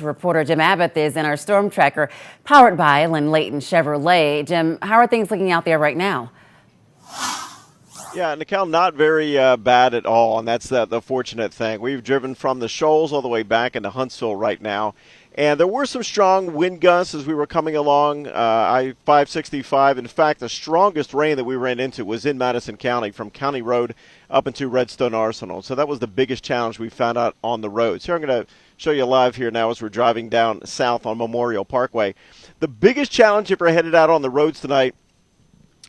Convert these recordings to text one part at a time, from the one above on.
Reporter Jim Abbott is in our storm tracker powered by Lynn Layton Chevrolet. Jim, how are things looking out there right now? Yeah, Nicole, not very bad at all, and that's the fortunate thing. We've driven from the Shoals all the way back into Huntsville right now, and there were some strong wind gusts as we were coming along I-565. In fact, the strongest rain that we ran into was in Madison County from County Road up into Redstone Arsenal. So that was the biggest challenge we found out on the roads. Here I'm going to show you live here now as we're driving down south on Memorial Parkway. The biggest challenge if you're headed out on the roads tonight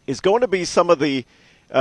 is going to be some of the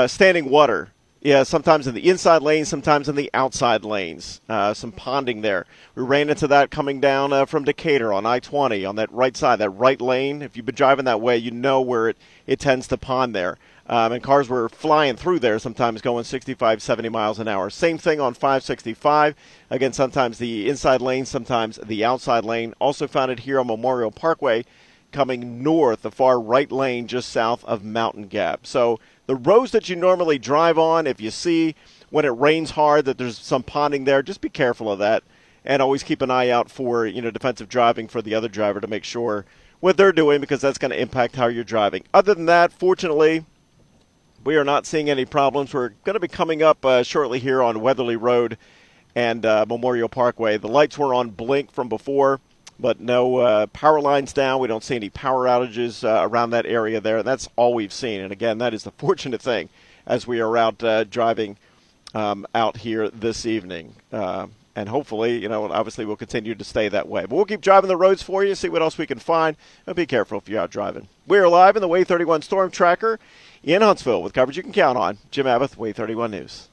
standing water. Yeah, sometimes in the inside lanes, sometimes in the outside lanes. Some ponding there. We ran into that coming down from Decatur on I-20 on that right side, that right lane. If you've been driving that way, you know where it tends to pond there. And cars were flying through there, sometimes going 65, 70 miles an hour. Same thing on 565. Again, sometimes the inside lane, sometimes the outside lane. Also found it here on Memorial Parkway coming north, the far right lane just south of Mountain Gap. So the roads that you normally drive on, if you see when it rains hard that there's some ponding there, just be careful of that. And always keep an eye out for, defensive driving for the other driver to make sure what they're doing, because that's going to impact how you're driving. Other than that, fortunately, we are not seeing any problems. We're going to be coming up shortly here on Weatherly Road and Memorial Parkway. The lights were on blink from before, but no power lines down. We don't see any power outages around that area there. That's all we've seen. And, again, that is the fortunate thing as we are out driving out here this evening. And hopefully, obviously we'll continue to stay that way. But we'll keep driving the roads for you, see what else we can find, and be careful if you're out driving. We're live in the Way 31 Storm Tracker in Huntsville with coverage you can count on. Jim Abbott, Way 31 News.